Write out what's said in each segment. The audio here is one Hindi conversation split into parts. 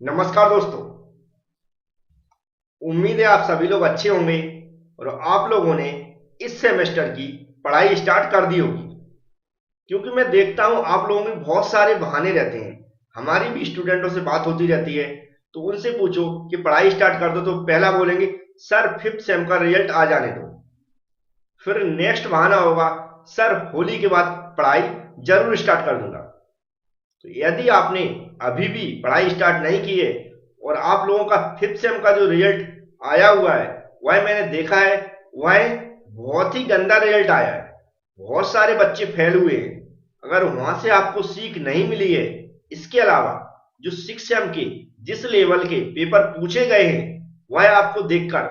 नमस्कार दोस्तों। उम्मीद है आप सभी लोग अच्छे होंगे और आप लोगों ने इस सेमेस्टर की पढ़ाई स्टार्ट कर दी होगी। क्योंकि मैं देखता हूं आप लोगों में बहुत सारे बहाने रहते हैं। हमारी भी स्टूडेंटों से बात होती रहती है, तो उनसे पूछो कि पढ़ाई स्टार्ट कर दो तो पहला बोलेंगे सर फिफ्थ सेम का रिजल्ट आ जाने दो। फिर नेक्स्ट बहाना होगा सर होली के बाद पढ़ाई जरूर स्टार्ट कर दूंगा। तो यदि आपने अभी भी पढ़ाई स्टार्ट नहीं की है और आप लोगों का फिफ्थ सेम का जो रिजल्ट आया हुआ है वह मैंने देखा है, वह बहुत ही गंदा रिजल्ट आया है। बहुत सारे बच्चे फेल हुए हैं। अगर वहां से आपको सीख नहीं मिली है, इसके अलावा जो सिक्स सेम के जिस लेवल के पेपर पूछे गए हैं वह आपको देखकर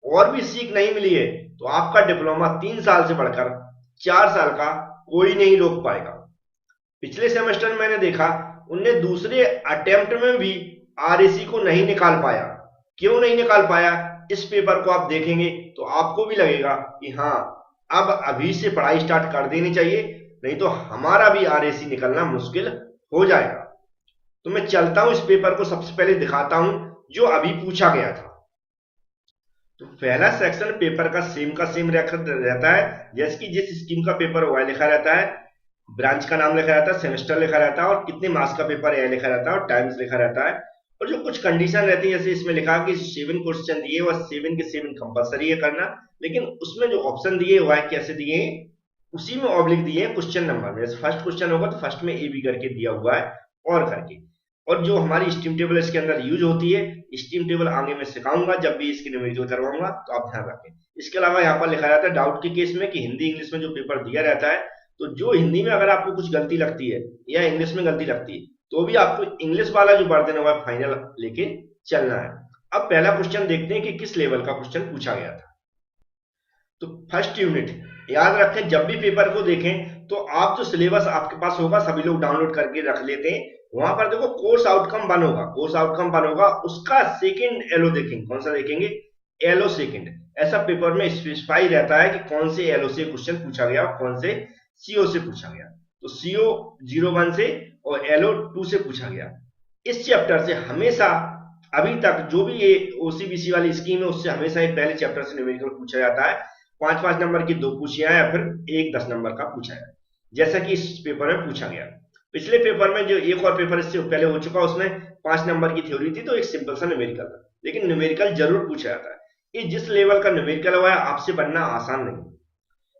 और भी सीख नहीं मिली है, तो आपका डिप्लोमा 3 साल से बढ़कर 4 साल का कोई नहीं रोक पाएगा। पिछले सेमेस्टर में मैंने देखा उनने दूसरे अटेम्प्ट में भी आरएसी को नहीं निकाल पाया। क्यों नहीं निकाल पाया, इस पेपर को आप देखेंगे तो आपको भी लगेगा कि हाँ, अब अभी से पढ़ाई स्टार्ट कर देनी चाहिए, नहीं तो हमारा भी आरएसी निकलना मुश्किल हो जाएगा। तो मैं चलता हूं इस पेपर को सबसे पहले दिखाता हूं जो अभी पूछा गया था। तो पहला सेक्शन पेपर का सेम रहता है, जैसे कि जिस स्कीम का पेपर हुआ लिखा रहता है, ब्रांच का नाम लिखा रहता है, सेमेस्टर लिखा रहता है और कितने मार्क्स का पेपर है लिखा रहता है और टाइम्स लिखा रहता है। और जो कुछ कंडीशन रहती है, जैसे इसमें लिखा कि 7 क्वेश्चन दिए वह 7 के 7 कंपलसरी है करना, लेकिन उसमें जो ऑप्शन दिए हुआ है कैसे दिए हैं, उसी में ऑब्लिक दिए हैं क्वेश्चन नंबर में। जैसे फर्स्ट क्वेश्चन होगा तो फर्स्ट में ए बी करके दिया हुआ है और करके। और जो हमारी स्टीम टेबल इसके अंदर यूज होती है, स्टीम टेबल आगे मैं सिखाऊंगा जब भी इसकी न्यूमेरिकल करवाऊंगा, तो आप ध्यान रखें। इसके अलावा यहाँ पर लिखा रहता है डाउट के केस में कि हिंदी इंग्लिश में जो पेपर दिया रहता है, तो जो हिंदी में अगर आपको कुछ गलती लगती है या इंग्लिश में गलती लगती है, तो भी आपको इंग्लिश वाला जो बर्डन है फाइनल लेके चलना है। अब पहला क्वेश्चन देखते हैं कि किस लेवल का क्वेश्चन पूछा गया था। तो फर्स्ट यूनिट, याद रखें जब भी पेपर को देखें तो आप जो सिलेबस आपके पास होगा सभी लोग डाउनलोड करके रख लेते हैं, वहां पर देखो कोर्स आउटकम वन होगा। कोर्स आउटकम वन होगा, उसका सेकंड एलो देखेंगे। कौन सा देखेंगे? LO second. ऐसा पेपर में स्पेसिफाई रहता है कि कौन से एलो से क्वेश्चन पूछा गया और कौन से सीओ से पूछा गया। तो सीओ 01 से और एलो 2 से पूछा गया। इस चैप्टर से हमेशा अभी तक जो भी ये ओसीबीसी वाली स्कीम है उससे हमेशा एक पहले चैप्टर से न्यूमेरिकल पूछा जाता है। 5-5 नंबर की 2 पूछी है या फिर एक 10 नंबर का पूछा है, जैसा कि इस पेपर में पूछा गया। पिछले पेपर में जो एक और पेपर इससे पहले हो चुका उसमें 5 नंबर की थ्योरी थी, तो एक सिंपल सा न्यूमेरिकल था, लेकिन न्यूमेरिकल जरूर पूछा जाता है। ये जिस लेवल का न्यूमेरिकल हुआ है आपसे बनना आसान नहीं,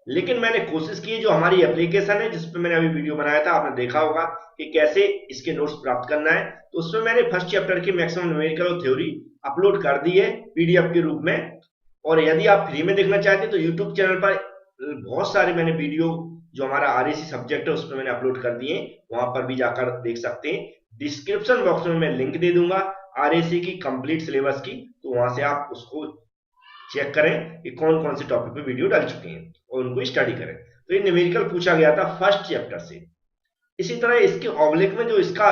लेकिन मैंने कोशिश की। जो हमारी एप्लीकेशन है जिसपे मैंने अभी वीडियो बनाया था, आपने देखा होगा कि कैसे इसके नोट्स प्राप्त करना है, तो उसमें मैंने फर्स्ट चैप्टर की मैक्सिमम न्यूमेरिकल और थ्योरी अपलोड कर दी है पीडीएफ के रूप में। और यदि आप फ्री में देखना चाहते हैं तो यूट्यूब चैनल पर बहुत सारे मैंने वीडियो जो हमारा आरएसी सब्जेक्ट है उस पर मैंने अपलोड कर दिए, वहां पर भी जाकर देख सकते हैं। डिस्क्रिप्शन बॉक्स में मैं लिंक दे दूंगा आरएसी की कंप्लीट सिलेबस की, तो वहां से आप उसको चेक करें कि कौन कौन से टॉपिक पे वीडियो डाल चुके हैं और उनको स्टडी करें। तो ये न्यूमेरिकल पूछा गया था फर्स्ट चैप्टर से। इसी तरह इसके ऑब्लिक में जो इसका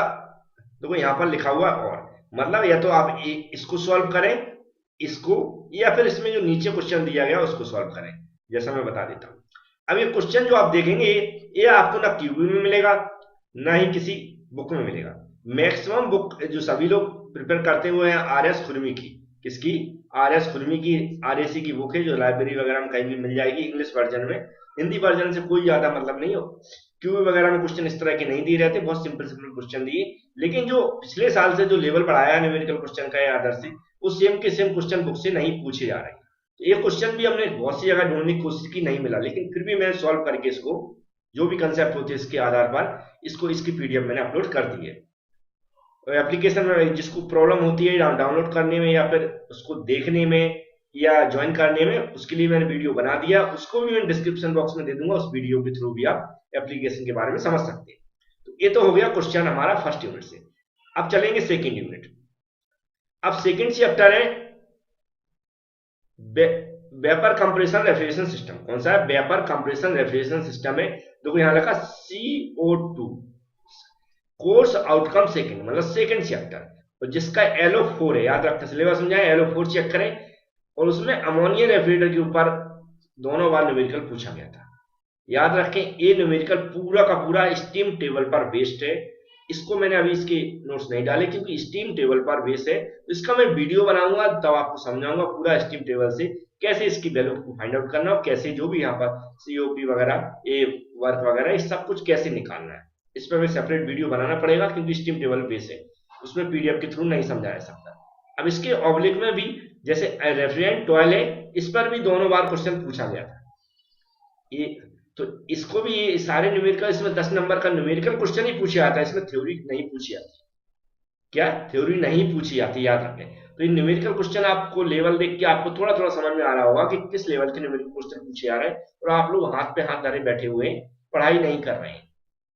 देखो यहाँ पर लिखा हुआ और मतलब, या तो आप इसको सॉल्व करें इसको, या फिर इसमें जो नीचे क्वेश्चन दिया गया उसको सॉल्व करें, जैसा मैं बता देता हूँ। अब ये क्वेश्चन जो आप देखेंगे ये आपको ना क्यूबी में मिलेगा ना ही किसी बुक में मिलेगा। मैक्सिमम बुक जो सभी लोग प्रिपेयर करते हुए हैं आर एस खुरमी की, किसकी? आर एस खुरमी की आरएसी की बुक है, जो लाइब्रेरी वगैरह में कहीं भी मिल जाएगी इंग्लिश वर्जन में। हिंदी वर्जन से कोई ज्यादा मतलब नहीं हो, क्यूबी वगैरह में क्वेश्चन इस तरह के नहीं दिए रहते, बहुत सिंपल सिंपल क्वेश्चन दिए। लेकिन जो पिछले साल से जो लेवल बढ़ाया है न्यूमेरिकल क्वेश्चन का या अदर से, वो सेम के सेम क्वेश्चन बुक से नहीं पूछे जा रहे हैं। तो ये क्वेश्चन भी हमने बहुत सी जगह ढूंढने की कोशिश की, नहीं मिला, लेकिन फिर भी मैंने सॉल्व करके इसको जो भी कंसेप्ट होते हैं इसके आधार पर इसको इसकी पीडीएफ मैंने अपलोड कर दी है। एप्लीकेशन में जिसको प्रॉब्लम होती है डाउनलोड करने में या फिर उसको देखने में या ज्वाइन करने में, उसके लिए मैंने वीडियो बना दिया, उसको भी मैं डिस्क्रिप्शन बॉक्स में दे दूंगा। उस वीडियो के थ्रू भी आप एप्लीकेशन के बारे में समझ सकते हैं। तो ये तो हो गया क्वेश्चन हमारा फर्स्ट यूनिट से। अब चलेंगे सेकेंड यूनिट। अब सेकेंड चैप्टर है वेपर कंप्रेशन रेफ्रिजरेशन सिस्टम। कौन सा है? वेपर कंप्रेशन रेफ्रिजरेशन सिस्टम है। देखो यहाँ लिखा CO2 कोर्स आउटकम सेकंड, मतलब सेकंड चैप्टर, और जिसका एलो 4 है। याद रखते सिलेबस समझाए, एलो 4 चेक करें। और उसमें अमोनिया रेफ्रिजरेटर के ऊपर दोनों बार न्यूमेरिकल पूछा गया था। याद रखें ये न्यूमेरिकल पूरा का पूरा स्टीम टेबल पर बेस्ड है। इसको मैंने अभी इसके नोट्स नहीं डाले क्योंकि स्टीम टेबल पर बेस है, तो इसका मैं वीडियो बनाऊंगा तब आपको समझाऊंगा पूरा स्टीम टेबल से कैसे इसकी वैल्यू को फाइंड आउट करना और कैसे जो भी यहाँ पर सीओपी वगैरह ए वर्क वगैरह ये सब कुछ कैसे निकालना है। इस पर मैं सेपरेट वीडियो बनाना पड़ेगा क्योंकि स्टीम टेबल बेस है, उसमें पीडीएफ के थ्रू नहीं समझाया सकता। अब इसके ऑब्लिक में भी जैसे रेफ्रिजरेंट टॉयल है, इस पर भी दोनों बार क्वेश्चन पूछा गया था। ये तो इसको भी ये सारे न्यूमेरिकल, इसमें 10 नंबर का न्यूमेरिकल क्वेश्चन ही पूछे आता है, इसमें थ्योरी नहीं पूछी आती। क्या थ्योरी नहीं पूछी आती, याद रखें। तो ये न्यूमेरिकल क्वेश्चन आपको लेवल देख के आपको थोड़ा थोड़ा समझ में आ रहा होगा कि किस लेवल के न्यूमेरिकल क्वेश्चन पूछे आ रहे हैं, और आप लोग हाथ पे हाथ धरे बैठे हुए हैं, पढ़ाई नहीं कर रहे हैं।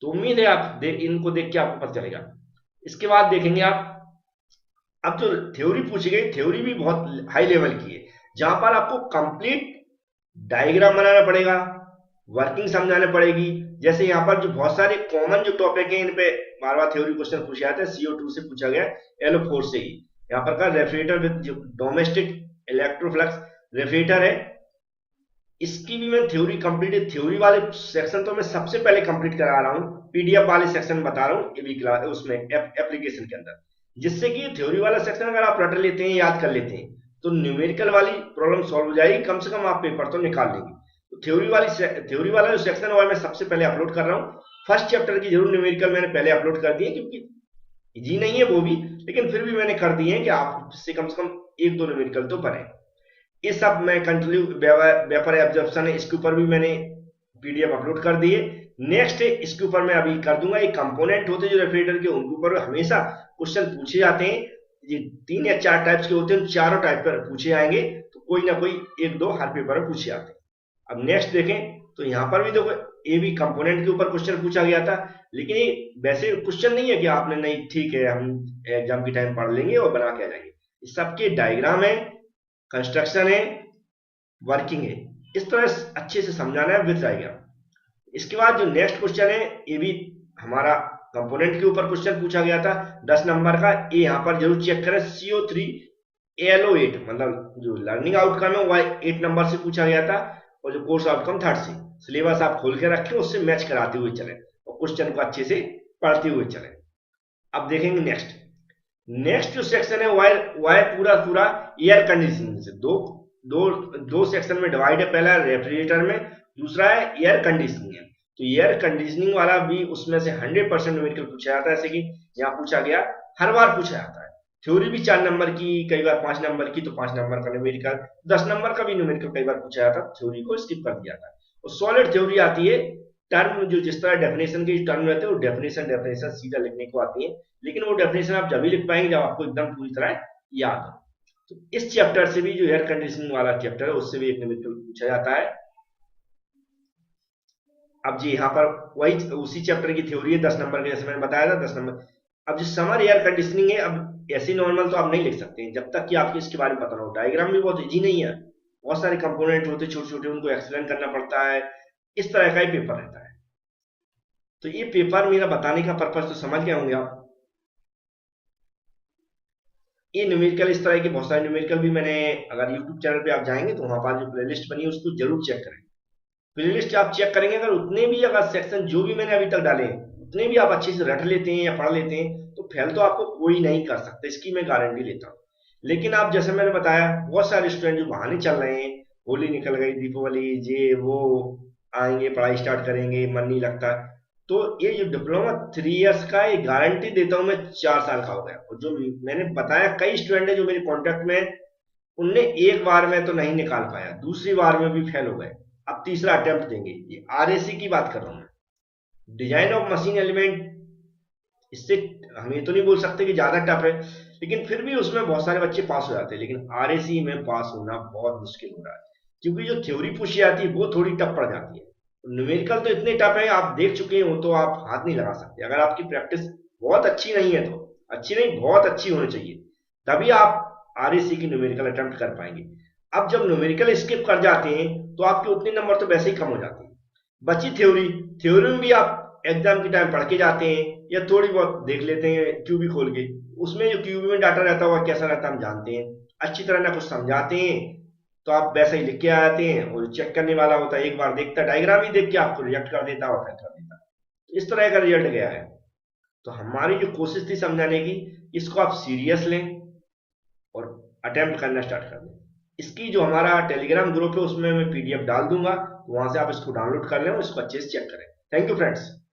तो उम्मीद है इनको देख के आपको पता चलेगा। इसके बाद देखेंगे आप, अब जो थ्योरी पूछी गई, थ्योरी भी बहुत हाई लेवल की है, जहां पर आपको कंप्लीट डायग्राम बनाना पड़ेगा, वर्किंग समझाने पड़ेगी। जैसे यहाँ पर जो बहुत सारे कॉमन जो टॉपिक है इन पे बार बार थ्योरी क्वेश्चन पूछे जाते हैं। CO2 से पूछा गया, LO4 से ही। यहाँ पर का रेफ्रिजरेटर विद जो डोमेस्टिक इलेक्ट्रोफ्लक्स रेफ्रिजरेटर है, इसकी भी मैं थ्योरी कंप्लीट, थ्योरी वाले सेक्शन तो मैं सबसे पहले कंप्लीट करा रहा हूँ, पीडीएफ वाले सेक्शन बता रहा हूँ ये क्लास उसमें एप्लीकेशन के अंदर, जिससे कि थ्योरी वाला सेक्शन अगर आप रट लेते हैं, याद कर लेते हैं, तो न्यूमेरिकल वाली प्रॉब्लम सॉल्व हो जाएगी, कम से कम आप पेपर तो निकाल लेंगे। तो थ्योरी वाला जो सेक्शन है मैं सबसे पहले अपलोड कर रहा हूँ। फर्स्ट चैप्टर की जरूर न्यूमेरिकल मैंने पहले अपलोड कर दिए, क्योंकि इजी नहीं है वो भी, लेकिन फिर भी मैंने कर दिए हैं कि आप इससे कम से कम 1-2 न्यूमेरिकल तो बने। ये सब मैं कंटिन्यू वेपर एब्जॉर्प्शन है, इसके ऊपर भी मैंने पीडीएफ अपलोड कर दिए। नेक्स्ट है, इसके ऊपर मैं अभी कर दूंगा, एक कंपोनेंट होते हैं जो रेफ्रिजरेटर के, उनके ऊपर हमेशा क्वेश्चन पूछे जाते हैं। ये 3 या 4 टाइप्स के होते हैं, चारों टाइप पर पूछे आएंगे, तो कोई ना कोई 1-2 हर पेपर में पूछे आते हैं। अब नेक्स्ट देखें तो यहाँ पर भी देखो, ये भी कंपोनेंट के ऊपर क्वेश्चन पूछा गया था, लेकिन ये वैसे क्वेश्चन नहीं है कि आपने नहीं ठीक है हम एग्जाम के टाइम पढ़ लेंगे और बना के आ जाएंगे। इस सबके डायग्राम है, कंस्ट्रक्शन है, वर्किंग है, इस तरह अच्छे से समझाना है विद डायग्राम। इसके बाद जो नेक्स्ट क्वेश्चन है, ये भी हमारा कंपोनेंट के ऊपर क्वेश्चन पूछा गया था 10 नंबर का। ये यहाँ पर जरूर चेक करें, CO3 LO8, मतलब जो लर्निंग आउटकम है वो 8 नंबर से पूछा गया था, और जो कोर्स आउटकम 3rd से। सिलेबस आप खोल के रखें, उससे मैच कराते हुए चले और क्वेश्चन को अच्छे से पढ़ते हुए चले। अब देखेंगे नेक्स्ट जो सेक्शन है वो है पूरा पूरा एयर कंडीशनिंग से। दो सेक्शन में डिवाइड है, पहला रेफ्रिजरेटर में, दूसरा है एयर कंडीशनिंग है। तो एयर कंडीशनिंग वाला भी उसमें से 100% न्यूमेरिकल पूछा जाता है, जैसे कि यहाँ पूछा गया, हर बार पूछा जाता है। थ्योरी भी 4 नंबर की, कई बार 5 नंबर की, तो 5 नंबर का न्यूमेरिकल, 10 नंबर का भी न्यूमेरिकल कई बार पूछा जाता है, थ्योरी को स्किप कर दिया जाता है। और सॉलिड थ्योरी आती है, टर्म जो जिस तरह डेफिनेशन के टर्म रहते हैं वो डेफिनेशन सीधा लिखने को आती है, लेकिन वो डेफिनेशन आप जब भी लिख पाएंगे जब आपको एकदम पूरी तरह याद हो। तो इस चैप्टर से भी, जो एयर कंडीशनिंग वाला चैप्टर है, उससे भी एक न्यूमेरिकल पूछा जाता है। अब जी यहाँ पर वही उसी चैप्टर की थ्योरी है, 10 नंबर के, जैसे मैंने बताया था 10 नंबर। अब जो समर एयर कंडीशनिंग है, अब ऐसे नॉर्मल तो आप नहीं लिख सकते हैं जब तक कि आपको इसके बारे में पता ना हो। डायग्राम भी बहुत इजी नहीं है, बहुत सारे कंपोनेंट होते हैं छोटे छोटे, उनको एक्सप्लेन करना पड़ता है, इस तरह का ही पेपर रहता है। तो ये पेपर मेरा बताने का पर्पज तो समझ गए होंगे आप। ये न्यूमेरिकल, इस तरह के बहुत सारे न्यूमेरिकल भी मैंने, अगर यूट्यूब चैनल पे आप जाएंगे तो वहां पर जो प्लेलिस्ट बनी है उसको जरूर चेक करें। प्लेलिस्ट आप चेक करेंगे, अगर उतने भी, अगर सेक्शन जो भी मैंने अभी तक डाले उतने भी आप अच्छे से रट लेते हैं या पढ़ लेते हैं, तो फेल तो आपको कोई नहीं कर सकता, इसकी मैं गारंटी लेता हूँ। लेकिन आप, जैसे मैंने बताया, बहुत सारे स्टूडेंट जो बहाने चल रहे हैं, होली निकल गई, दीपावली, ये वो, आएंगे पढ़ाई स्टार्ट करेंगे, मन नहीं लगता, तो ये जो डिप्लोमा 3 इयर्स का, ये गारंटी देता हूं मैं, 4 साल का हो गया। और जो मैंने बताया, कई स्टूडेंट है जो मेरे कॉन्टेक्ट में, उनने एक बार में तो नहीं निकाल पाया, दूसरी बार में भी फेल हो गए, अब तीसरा अटेम्प्ट देंगे। ये RAC की बात कर रहा हूं मैं, डिजाइन ऑफ मशीन एलिमेंट। इससे हम ये तो नहीं बोल सकते कि ज्यादा टफ है, लेकिन फिर भी उसमें बहुत सारे बच्चे पास हो जाते हैं, लेकिन RAC में पास होना बहुत मुश्किल हो रहा है, क्योंकि जो थ्योरी पूछी जाती है वो थोड़ी टफ पड़ जाती है। न्यूमेरिकल तो इतने टफ है, आप देख चुके हो, तो आप हाथ नहीं लगा सकते। अगर आपकी प्रैक्टिस बहुत अच्छी नहीं है, तो अच्छी नहीं, बहुत अच्छी होनी चाहिए, तभी आप RAC की न्यूमेरिकल अटेम्प्ट कर पाएंगे। अब जब न्यूमेरिकल स्किप कर जाते हैं तो आपके उतने नंबर तो वैसे ही कम हो जाते हैं। बची थ्योरी, थ्योरी में भी आप एग्जाम के टाइम पढ़ के जाते हैं या थोड़ी बहुत देख लेते हैं क्यूबी खोल के, उसमें जो क्यूबी में डाटा रहता है कैसा रहता है हम जानते हैं, अच्छी तरह ना कुछ समझाते हैं, तो आप वैसे ही लिख के आ जाते हैं, और चेक करने वाला होता है एक बार देखता, डायग्राम ही देख के आपको रिजेक्ट कर देता है और फेल कर देता है। इस तरह का रिजल्ट गया है। तो हमारी जो कोशिश थी समझाने की, इसको आप सीरियस लें और अटेम्प्ट करना स्टार्ट कर दें। इसकी जो हमारा टेलीग्राम ग्रुप है उसमें मैं पीडीएफ डाल दूंगा, तो वहां से आप इसको डाउनलोड कर लें और इसको अच्छे से चेक करें। Thank you friends.